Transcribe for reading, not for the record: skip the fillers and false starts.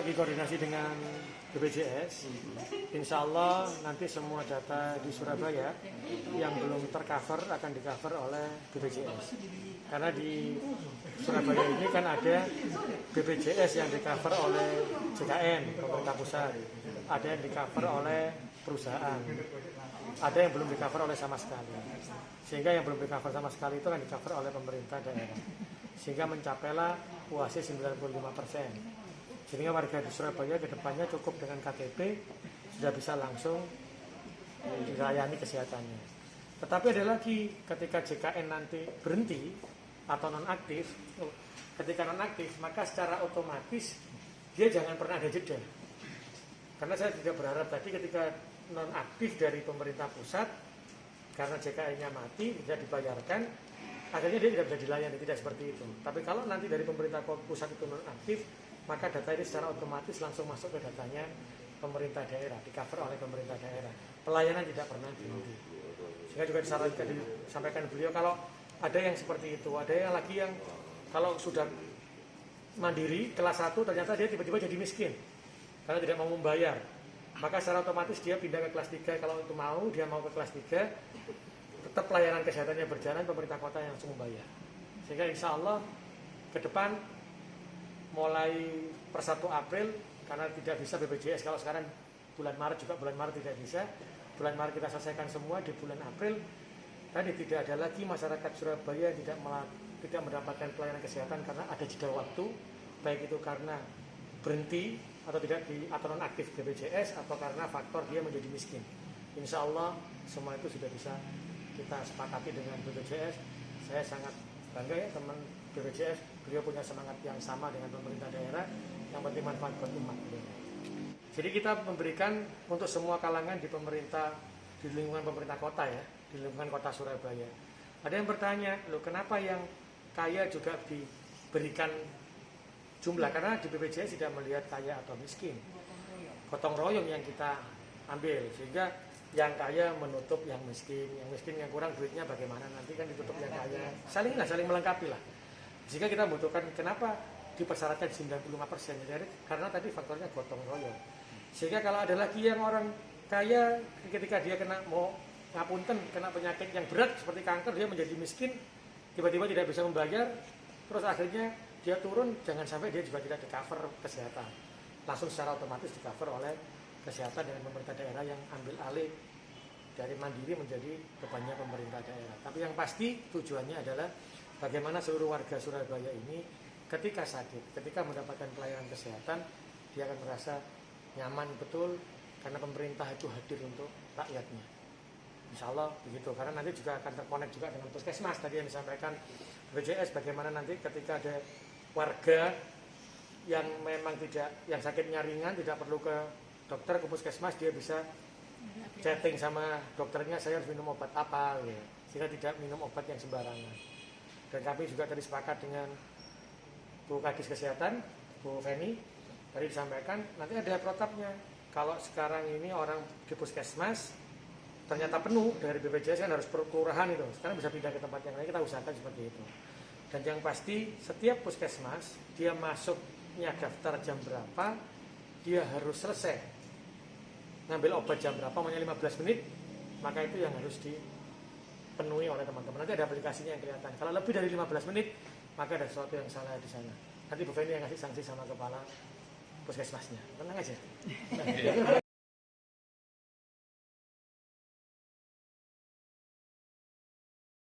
lagi koordinasi dengan BPJS. Insya Allah nanti semua data di Surabaya yang belum tercover akan di-cover oleh BPJS. Karena di Surabaya ini kan ada BPJS yang di-cover oleh JKN, pemerintah pusat. Ada yang di-cover oleh perusahaan. Ada yang belum di-cover oleh sama sekali. Sehingga yang belum di-cover sama sekali itu akan di-cover oleh pemerintah daerah. Sehingga mencapailah puasnya 95%. Sehingga warga di Surabaya ke depannya cukup dengan KTP sudah bisa langsung dilayani kesehatannya. Tetapi ada lagi, ketika JKN nanti berhenti atau nonaktif, ketika nonaktif maka secara otomatis dia jangan pernah ada jeda. Karena saya tidak berharap tadi ketika nonaktif dari pemerintah pusat karena JKN-nya mati tidak dibayarkan, akhirnya dia tidak bisa dilayani, tidak seperti itu. Tapi kalau nanti dari pemerintah pusat itu nonaktif, maka data ini secara otomatis langsung masuk ke datanya pemerintah daerah, di-cover oleh pemerintah daerah. Pelayanan tidak pernah berhenti. Sehingga juga disampaikan beliau kalau ada yang seperti itu, ada yang lagi yang kalau sudah mandiri kelas 1 ternyata dia tiba-tiba jadi miskin karena tidak mau membayar. Maka secara otomatis dia pindah ke kelas 3 kalau itu mau, dia mau ke kelas 3, tetap pelayanan kesehatannya berjalan, pemerintah kota yang langsung membayar. Sehingga insya Allah ke depan mulai per 1 April, karena tidak bisa BPJS kalau sekarang bulan Maret juga bulan Maret tidak bisa, bulan Maret kita selesaikan semua, di bulan April tadi tidak ada lagi masyarakat Surabaya yang tidak mendapatkan pelayanan kesehatan karena ada jeda waktu, baik itu karena berhenti atau tidak atau nonaktif BPJS atau karena faktor dia menjadi miskin. Insya Allah semua itu sudah bisa kita sepakati dengan BPJS. Saya sangat bangga ya teman BPJS, beliau punya semangat yang sama dengan pemerintah daerah, yang penting manfaat buat umat. Jadi kita memberikan untuk semua kalangan di pemerintah, di lingkungan pemerintah kota ya, di lingkungan kota Surabaya. Ada yang bertanya, loh kenapa yang kaya juga diberikan jumlah? Karena di BPJS tidak melihat kaya atau miskin, gotong royong yang kita ambil, sehingga yang kaya menutup yang miskin yang kurang duitnya bagaimana nanti kan ditutup yang kaya, saling melengkapi lah. Jika kita membutuhkan, kenapa dipersyaratkan 95%? Jadi karena tadi faktornya gotong royong. Sehingga kalau ada lagi yang orang kaya ketika dia kena kena penyakit yang berat seperti kanker, dia menjadi miskin, tiba-tiba tidak bisa membayar, terus akhirnya dia turun, jangan sampai dia juga tidak di-cover kesehatan. Langsung secara otomatis di-cover oleh kesehatan dengan pemerintah daerah yang ambil alih dari mandiri menjadi bebannya pemerintah daerah. Tapi yang pasti tujuannya adalah bagaimana seluruh warga Surabaya ini ketika sakit, ketika mendapatkan pelayanan kesehatan, dia akan merasa nyaman betul karena pemerintah itu hadir untuk rakyatnya. Insya Allah begitu, karena nanti juga akan terkonek juga dengan puskesmas tadi yang disampaikan BPJS, bagaimana nanti ketika ada warga yang memang yang sakitnya ringan, tidak perlu ke dokter, ke puskesmas, dia bisa chatting sama dokternya, saya harus minum obat apa ya, sehingga tidak minum obat yang sembarangan. Dan kami juga tadi sepakat dengan Bu Kadis Kesehatan, Bu Feni, tadi disampaikan nanti ada protapnya. Kalau sekarang ini orang di puskesmas ternyata penuh dari BPJS kan harus per kelurahan itu, sekarang bisa pindah ke tempat yang lain, kita usahakan seperti itu. Dan yang pasti setiap puskesmas dia masuknya daftar jam berapa, dia harus selesai ngambil obat jam berapa, maunya 15 menit, maka itu yang harus dipenuhi oleh teman-teman. Nanti ada aplikasinya yang kelihatan. Kalau lebih dari 15 menit, maka ada sesuatu yang salah di sana. Nanti Bu Feni yang ngasih sanksi sama kepala puskesmasnya. Tenang aja.